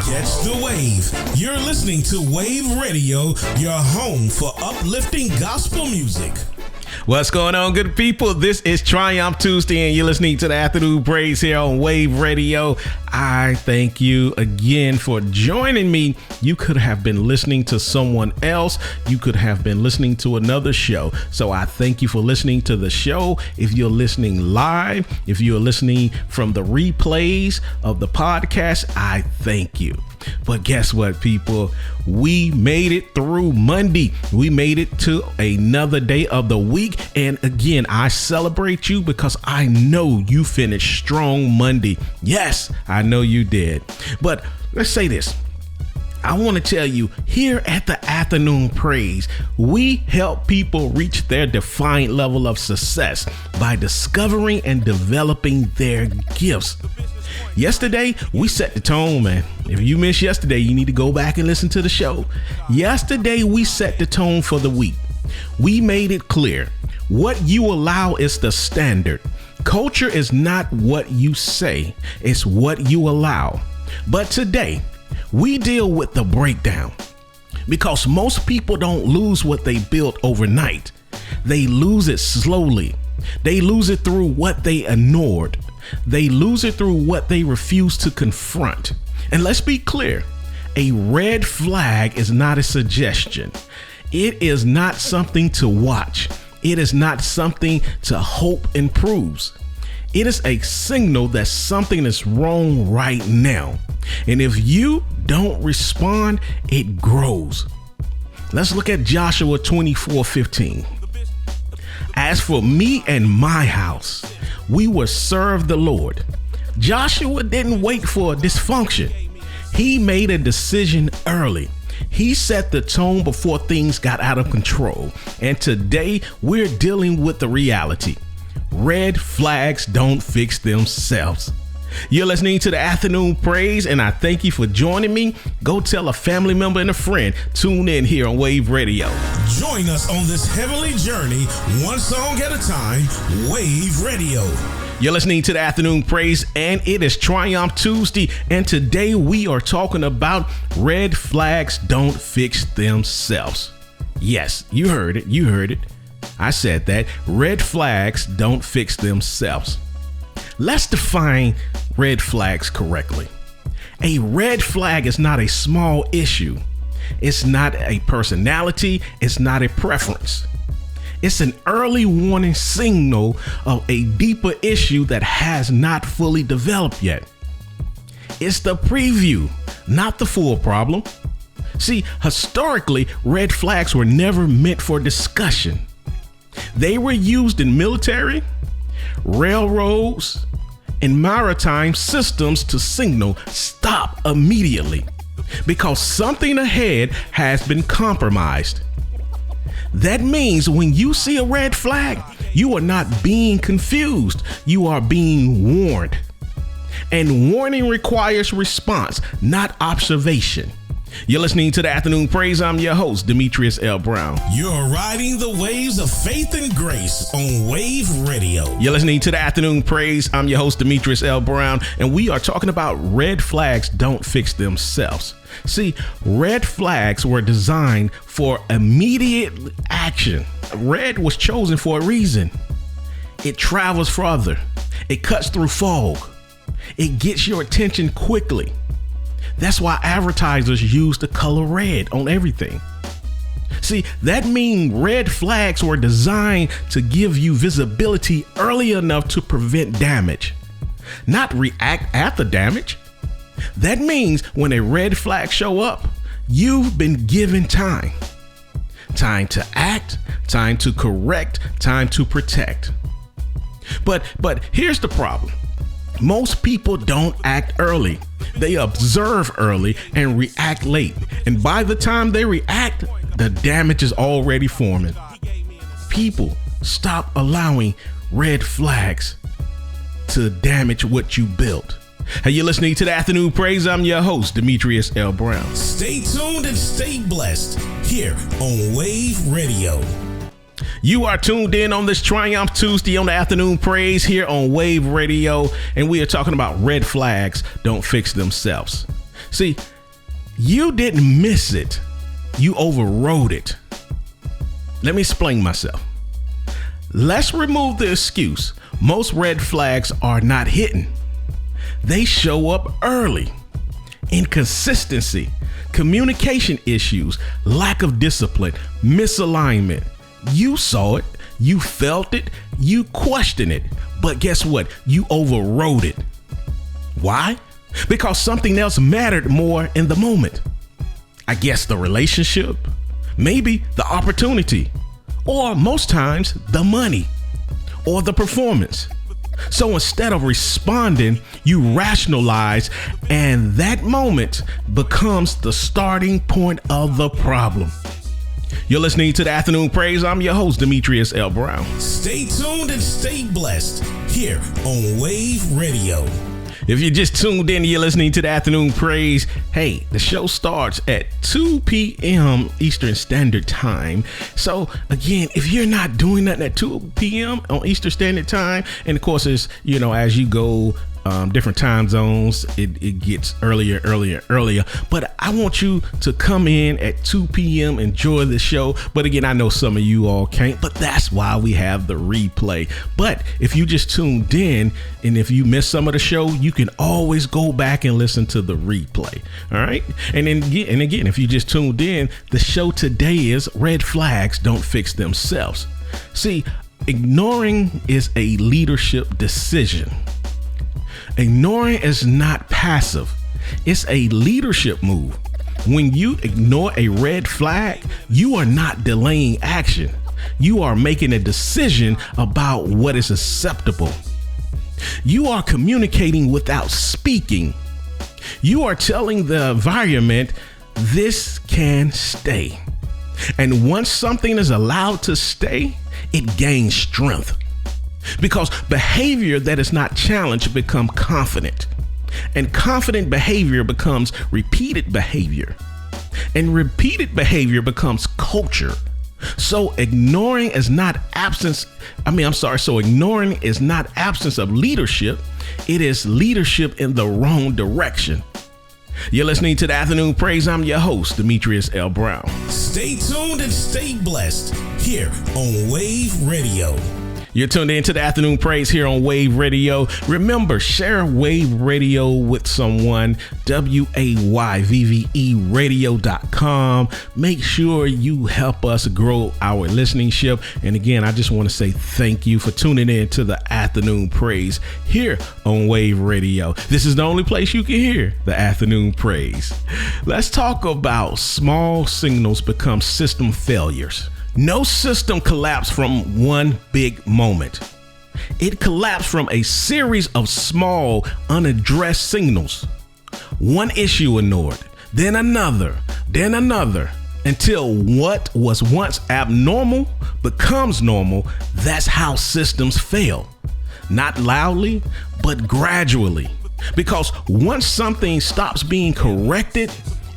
Catch the wave. You're listening to Wave Radio, your home for uplifting gospel music. What's going on, good people? This is Triumph Tuesday, and you're listening to the Afternoon Praise here on Wave Radio. I thank you again for joining me. You could have been listening to someone else. You could have been listening to another show. So I thank you for listening to the show. If you're listening live, if you're listening from the replays of the podcast, I thank you. But guess what, people? We made it through Monday. We made it to another day of the week. And again, I celebrate you because I know you finished strong Monday. Yes, I know you did. But let's say this. I want to tell you, here at the Afternoon Praise, we help people reach their defined level of success by discovering and developing their gifts. Yesterday, we set the tone, man. If you missed yesterday, you need to go back and listen to the show. Yesterday, we set the tone for the week. We made it clear. What you allow is the standard. Culture is not what you say, it's what you allow. But today, we deal with the breakdown because most people don't lose what they built overnight. They lose it slowly. They lose it through what they ignored. They lose it through what they refuse to confront. And let's be clear, a red flag is not a suggestion. It is not something to watch. It is not something to hope improves. It is a signal that something is wrong right now. And if you don't respond, it grows. Let's look at Joshua 24:15. As for me and my house, we will serve the Lord. Joshua didn't wait for dysfunction. He made a decision early. He set the tone before things got out of control. And today we're dealing with the reality. Red flags don't fix themselves. You're listening to the Afternoon Praise, and I thank you for joining me. Go tell a family member and a friend. Tune in here on Wave Radio. Join us on this heavenly journey, one song at a time, Wave Radio. You're listening to the Afternoon Praise, and it is Triumph Tuesday, and today we are talking about red flags don't fix themselves. Yes, you heard it. You heard it. I said that. Red flags don't fix themselves. Let's define red flags correctly. A red flag is not a small issue. It's not a personality. It's not a preference. It's an early warning signal of a deeper issue that has not fully developed yet. It's the preview, not the full problem. See, historically, red flags were never meant for discussion. They were used in military, railroads, and maritime systems to signal stop immediately because something ahead has been compromised. That means when you see a red flag, you are not being confused. You are being warned. And warning requires response, not observation. You're listening to the Afternoon Praise. I'm your host, Demetrius L. Brown. You're riding the waves of faith and grace on Wave Radio. You're listening to the Afternoon Praise. I'm your host, Demetrius L. Brown, and we are talking about red flags don't fix themselves. See, red flags were designed for immediate action. Red was chosen for a reason. It travels farther. It cuts through fog. It gets your attention quickly. That's why advertisers use the color red on everything. See, that means red flags were designed to give you visibility early enough to prevent damage, not react after damage. That means when a red flag show up, you've been given time. Time to act, time to correct, time to protect. But here's the problem. Most people don't act early. They observe early and react late. And by the time they react, the damage is already forming. People, stop allowing red flags to damage what you built. Hey, you're listening to the Afternoon Praise. I'm your host, Demetrius L. Brown. Stay tuned and stay blessed here on Wave Radio. You are tuned in on this Triumph Tuesday on the Afternoon Praise here on Wave Radio, and we are talking about red flags don't fix themselves. See, you didn't miss it. You overrode it. Let me explain myself. Let's remove the excuse. Most red flags are not hidden. They show up early. Inconsistency, communication issues, lack of discipline, misalignment. You saw it, you felt it, you questioned it, but guess what? You overrode it. Why? Because something else mattered more in the moment. I guess the relationship, maybe the opportunity, or most times the money or the performance. So instead of responding, you rationalize, and that moment becomes the starting point of the problem. You're listening to the Afternoon Praise. I'm your host, Demetrius L. Brown. Stay tuned and stay blessed here on Wave Radio. If you just tuned in, you're listening to the Afternoon Praise. Hey, the show starts at 2 p.m. Eastern Standard Time. So again, if you're not doing nothing at 2 p.m. on Eastern Standard Time, and of course, it's, as you go different time zones, it gets earlier. But I want you to come in at 2 p.m. enjoy the show. But again, I know some of you all can't, but that's why we have the replay. But if you just tuned in, and if you missed some of the show, you can always go back and listen to the replay. All right. And again, if you just tuned in, the show today is Red Flags Don't Fix Themselves. See, ignoring is a leadership decision. Ignoring is not passive. It's a leadership move. When you ignore a red flag, you are not delaying action. You are making a decision about what is acceptable. You are communicating without speaking. You are telling the environment, this can stay. And once something is allowed to stay, it gains strength. Because behavior that is not challenged becomes confident. And confident behavior becomes repeated behavior. And repeated behavior becomes culture. So ignoring is not absence. So ignoring is not absence of leadership. It is leadership in the wrong direction. You're listening to the Afternoon Praise. I'm your host, Demetrius L. Brown. Stay tuned and stay blessed here on Wave Radio. You're tuned in to the Afternoon Praise here on Wave Radio. Remember, share Wave Radio with someone, WAYVVE radio.com. Make sure you help us grow our listenership. And again, I just want to say thank you for tuning in to the Afternoon Praise here on Wave Radio. This is the only place you can hear the Afternoon Praise. Let's talk about small signals become system failures. No system collapsed from one big moment. It collapsed from a series of small, unaddressed signals. One issue ignored, then another, until what was once abnormal becomes normal. That's how systems fail. Not loudly, but gradually. Because once something stops being corrected,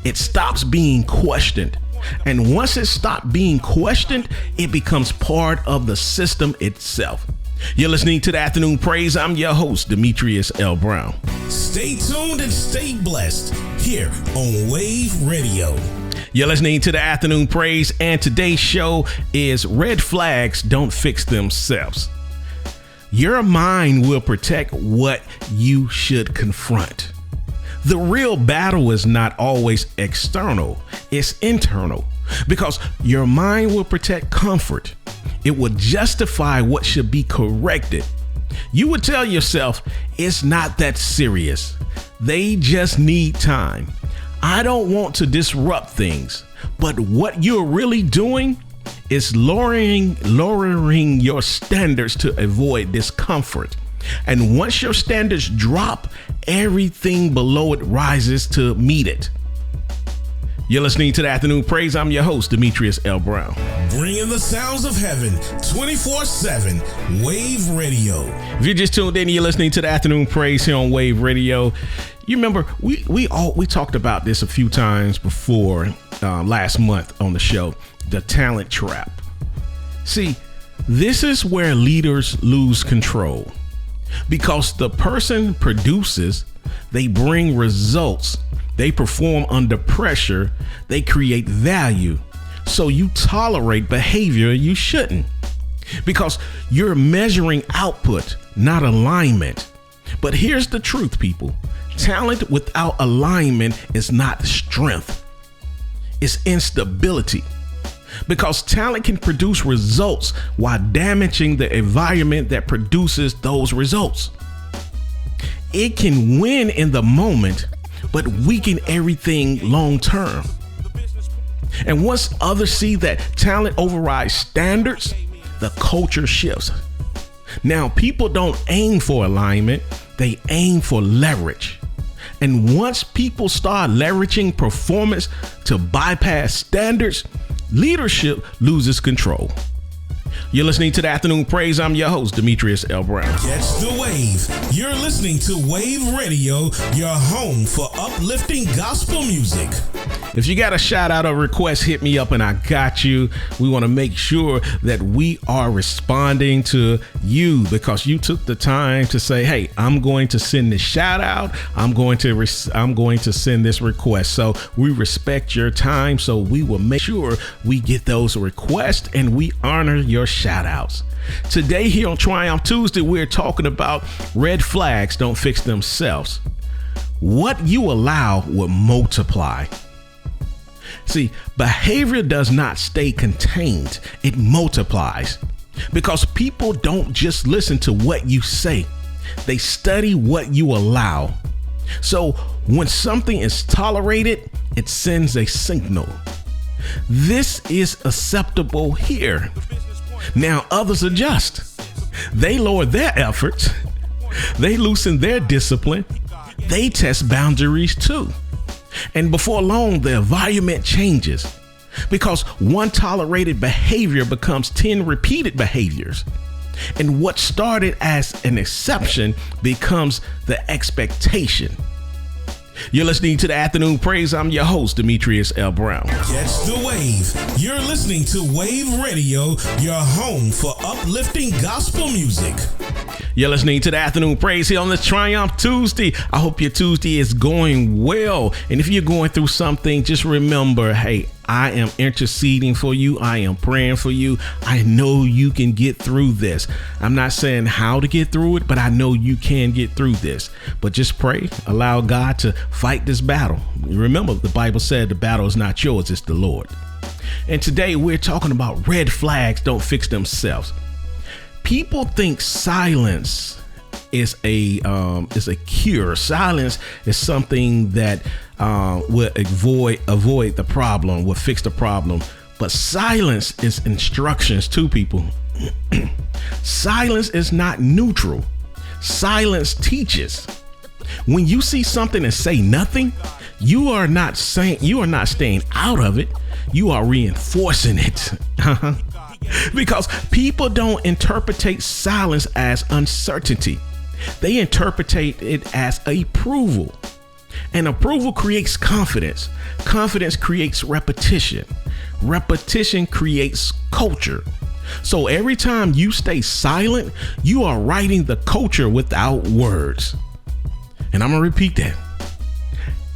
it stops being questioned. And once it stopped being questioned, it becomes part of the system itself. You're listening to the Afternoon Praise. I'm your host, Demetrius L. Brown. Stay tuned and stay blessed here on Wave Radio. You're listening to the Afternoon Praise, and today's show is Red Flags Don't Fix Themselves. Your mind will protect what you should confront. The real battle is not always external, it's internal, because your mind will protect comfort. It will justify what should be corrected. You would tell yourself, it's not that serious. They just need time. I don't want to disrupt things. But what you're really doing is lowering your standards to avoid discomfort. And once your standards drop, everything below it rises to meet it. You're listening to the Afternoon Praise. I'm your host, Demetrius L. Brown. Bringing the sounds of heaven 24/7, Wave Radio. If you're just tuned in, you're listening to the Afternoon Praise here on Wave Radio. You remember, we talked about this a few times before last month on the show, the talent trap. See, this is where leaders lose control. Because the person produces, they bring results, They perform under pressure. They create value. So you tolerate behavior you shouldn't, because you're measuring output, not alignment. But here's the truth, people. Talent without alignment is not strength. It's instability. Because talent can produce results while damaging the environment that produces those results. It can win in the moment, but weaken everything long term. And once others see that talent overrides standards, the culture shifts. Now, people don't aim for alignment, they aim for leverage. And once people start leveraging performance to bypass standards, leadership loses control. You're listening to the Afternoon Praise. I'm your host, Demetrius L. Brown. Catch the wave. You're listening to Wave Radio, your home for uplifting gospel music. If you got a shout out or request, hit me up and I got you. We want to make sure that we are responding to you because you took the time to say, hey, I'm going to send this shout out. I'm going to send this request. So we respect your time. So we will make sure we get those requests and we honor your shout outs. Today here on Triumph Tuesday, we're talking about red flags don't fix themselves. What you allow will multiply. See, behavior does not stay contained. It multiplies because people don't just listen to what you say. They study what you allow. So when something is tolerated, it sends a signal. This is acceptable here. Now others adjust. They lower their efforts. They loosen their discipline. They test boundaries too. And before long, the environment changes because one tolerated behavior becomes 10 repeated behaviors. And what started as an exception becomes the expectation. You're listening to the Afternoon Praise. I'm your host, Demetrius L. Brown. Catch the wave. You're listening to Wave Radio, your home for uplifting gospel music. You're listening to the Afternoon Praise here on this Triumph Tuesday. I hope your Tuesday is going well. And if you're going through something, just remember, hey, I am interceding for you. I am praying for you. I know you can get through this. I'm not saying how to get through it, but I know you can get through this. But just pray, allow God to fight this battle. Remember, the Bible said the battle is not yours, it's the Lord. And today we're talking about red flags don't fix themselves. People think silence is a cure. Silence is something that will avoid the problem, will fix the problem. But silence is instructions to people. Silence is not neutral. Silence teaches. When you see something and say nothing, you are not staying out of it. You are reinforcing it. Because people don't interpret silence as uncertainty. They interpret it as approval. And approval creates confidence. Confidence creates repetition. Repetition creates culture. So every time you stay silent, you are writing the culture without words. And I'm going to repeat that.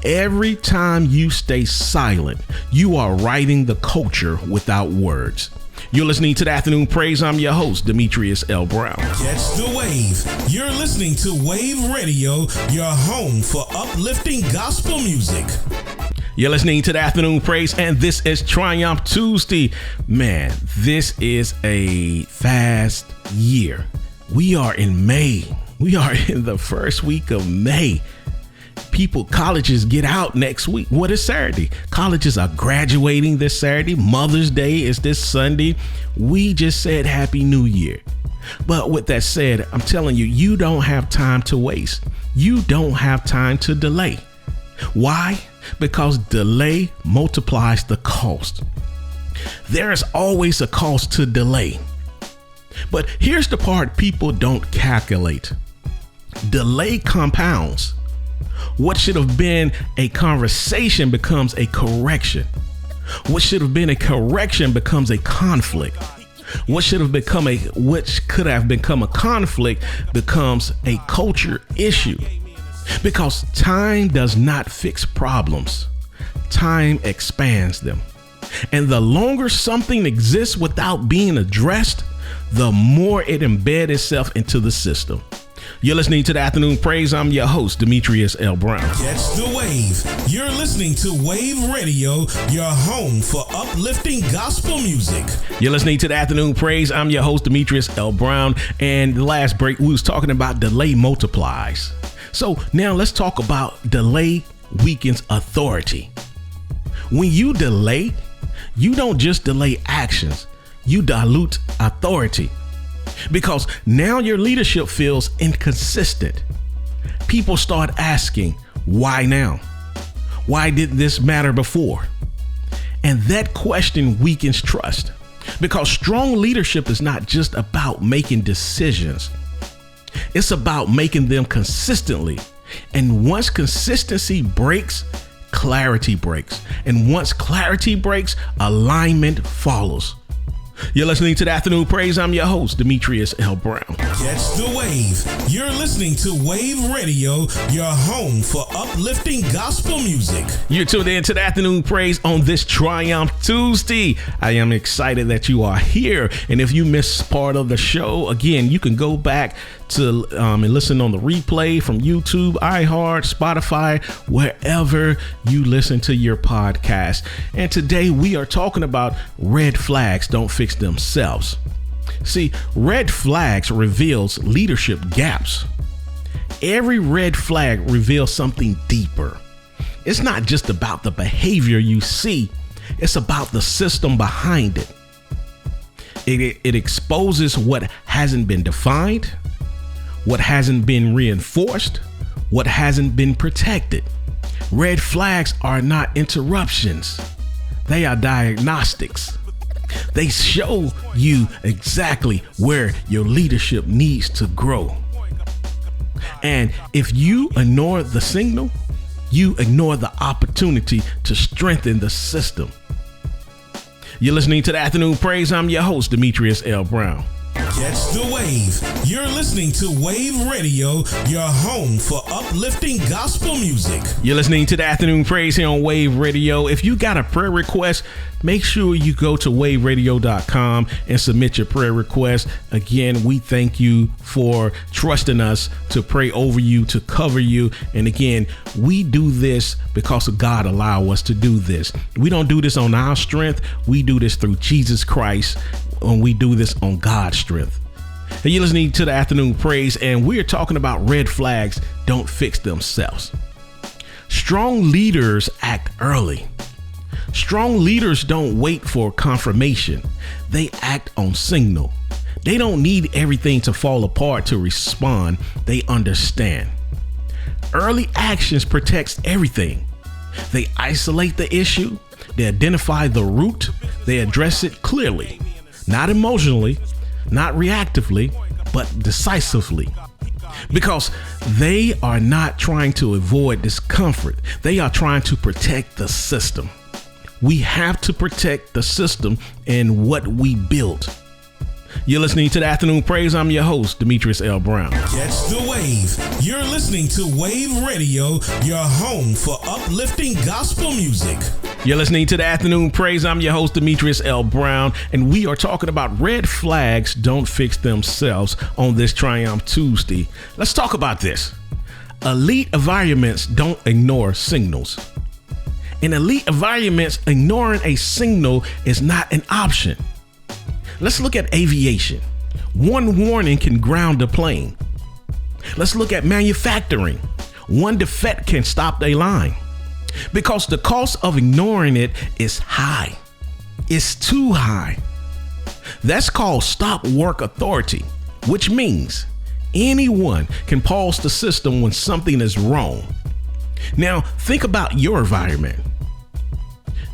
Every time you stay silent, you are writing the culture without words. You're listening to the Afternoon Praise. I'm your host, Demetrius L. Brown. Catch the wave. You're listening to Wave Radio, your home for uplifting gospel music. You're listening to the Afternoon Praise, and this is Triumph Tuesday. Man, this is a fast year. We are in May. We are in the first week of May. Colleges get out next week. What is Saturday? Colleges are graduating this Saturday. Mother's Day is this Sunday. We just said Happy New Year. But with that said, I'm telling you, you don't have time to waste. You don't have time to delay. Why? Because delay multiplies the cost. There is always a cost to delay. But here's the part people don't calculate. Delay compounds. What should have been a conversation becomes a correction. What should have been a correction becomes a conflict. What could have become a conflict becomes a culture issue. Because time does not fix problems. Time expands them. And the longer something exists without being addressed, the more it embeds itself into the system. You're listening to the Afternoon Praise. I'm your host, Demetrius L. Brown. Catch the wave. You're listening to Wave Radio, your home for uplifting gospel music. You're listening to the Afternoon Praise. I'm your host, Demetrius L. Brown. And the last break, we was talking about delay multiplies. So now let's talk about delay weakens authority. When you delay, you don't just delay actions, you dilute authority. Because now your leadership feels inconsistent. People start asking, why now? Why didn't this matter before? And that question weakens trust. Because strong leadership is not just about making decisions. It's about making them consistently. And once consistency breaks, clarity breaks. And once clarity breaks, alignment follows. You're listening to the Afternoon Praise. I'm your host, Demetrius L. Brown. Catch the wave. You're listening to Wave Radio, your home for uplifting gospel music. You're tuned in to the Afternoon Praise on this Triumph Tuesday. I am excited that you are here. And if you missed part of the show, again, you can go back to and listen on the replay from YouTube, iHeart, Spotify, wherever you listen to your podcast. And today we are talking about red flags don't fix themselves. See, red flags reveals leadership gaps. Every red flag reveals something deeper. It's not just about the behavior you see, it's about the system behind it. It exposes what hasn't been defined, what hasn't been reinforced, what hasn't been protected. Red flags are not interruptions. They are diagnostics. They show you exactly where your leadership needs to grow. And if you ignore the signal, you ignore the opportunity to strengthen the system. You're listening to the Afternoon Praise. I'm your host, Demetrius L. Brown. Catch the wave. You're listening to Wave Radio, your home for uplifting gospel music. You're listening to the Afternoon Praise here on Wave Radio. If you got a prayer request, make sure you go to waveradio.com and submit your prayer request. Again, we thank you for trusting us to pray over you, to cover you. And again, we do this because of God allow us to do this. We don't do this on our strength. We do this through Jesus Christ. And we do this on God's strength. And you're listening to the Afternoon Praise, and we're talking about red flags don't fix themselves. Strong leaders act early. Strong leaders don't wait for confirmation. They act on signal. They don't need everything to fall apart to respond. They understand. Early actions protects everything. They isolate the issue. They identify the root. They address it clearly. Not emotionally, not reactively, but decisively. Because they are not trying to avoid discomfort. They are trying to protect the system. We have to protect the system and what we built. You're listening to the Afternoon Praise. I'm your host, Demetrius L. Brown. Catch the wave. You're listening to Wave Radio, your home for uplifting gospel music. You're listening to the Afternoon Praise. I'm your host, Demetrius L. Brown, and we are talking about red flags don't fix themselves on this Triumph Tuesday. Let's talk about this. Elite environments don't ignore signals. In elite environments, ignoring a signal is not an option. Let's look at aviation. One warning can ground a plane. Let's look at manufacturing. One defect can stop a line. Because the cost of ignoring it is high. It's too high. That's called stop work authority, which means anyone can pause the system when something is wrong. Now, think about your environment.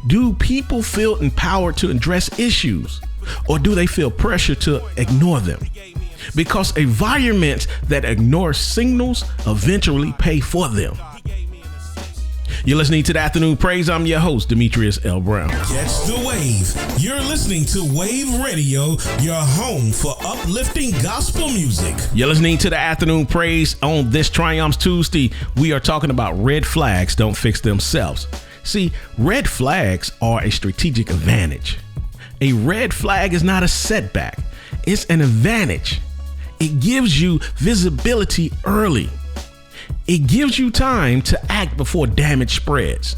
Do people feel empowered to address issues, or do they feel pressure to ignore them? Because environments that ignore signals eventually pay for them. You're listening to the Afternoon Praise. I'm your host, Demetrius L. Brown. Catch the wave. You're listening to Wave Radio, your home for uplifting gospel music. You're listening to the Afternoon Praise. On this Triumph Tuesday, we are talking about red flags don't fix themselves. See, red flags are a strategic advantage. A red flag is not a setback. It's an advantage. It gives you visibility early. It gives you time to act before damage spreads.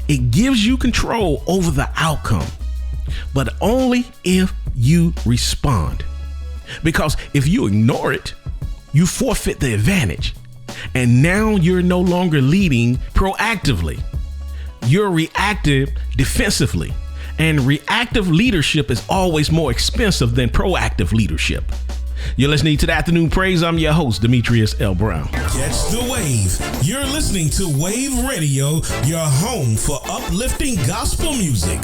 It gives you control over the outcome, but only if you respond. Because if you ignore it, you forfeit the advantage. And now you're no longer leading proactively. You're reactive defensively. And reactive leadership is always more expensive than proactive leadership. You're listening to the Afternoon Praise. I'm your host, Demetrius L. Brown. Catch the wave. You're listening to Wave Radio, your home for uplifting gospel music.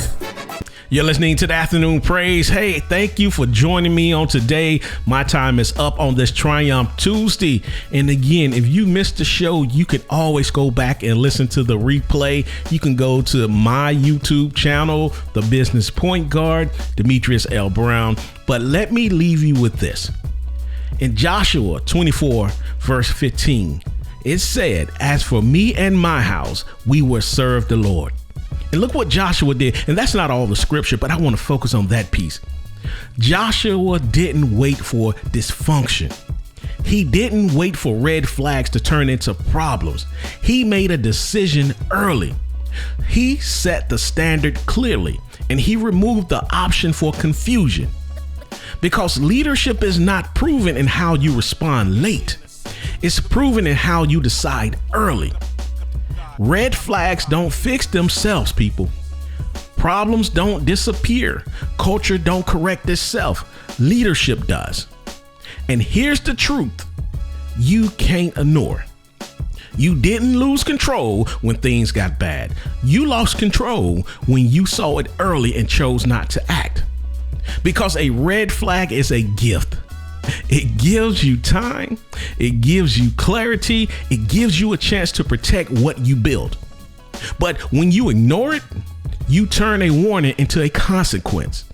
You're listening to the Afternoon Praise. Hey, thank you for joining me on today. My time is up on this Triumph Tuesday. And again, if you missed the show, you can always go back and listen to the replay. You can go to my YouTube channel, The Business Point Guard, Demetrius L. Brown. But let me leave you with this. In Joshua 24, verse 15, it said, "As for me and my house, we will serve the Lord." And look what Joshua did. And that's not all the scripture, but I want to focus on that piece. Joshua didn't wait for dysfunction. He didn't wait for red flags to turn into problems. He made a decision early. He set the standard clearly, and he removed the option for confusion. Because leadership is not proven in how you respond late. It's proven in how you decide early. Red flags don't fix themselves, people. Problems don't disappear. Culture don't correct itself. Leadership does. And here's the truth. You can't ignore. You didn't lose control when things got bad. You lost control when you saw it early and chose not to act. Because a red flag is a gift. It gives you time. It gives you clarity. It gives you a chance to protect what you build. But when you ignore it, you turn a warning into a consequence.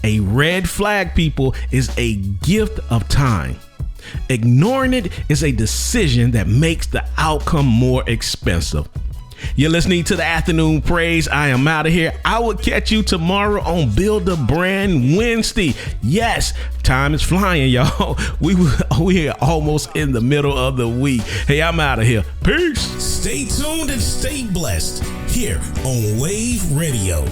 A red flag, people, is a gift of time. Ignoring it is a decision that makes the outcome more expensive. You're listening to the Afternoon Praise. I am out of here. I will catch you tomorrow on Build a Brand Wednesday. Yes, time is flying, y'all. We are almost in the middle of the week. Hey, I'm out of here. Peace. Stay tuned and stay blessed here on Wave Radio.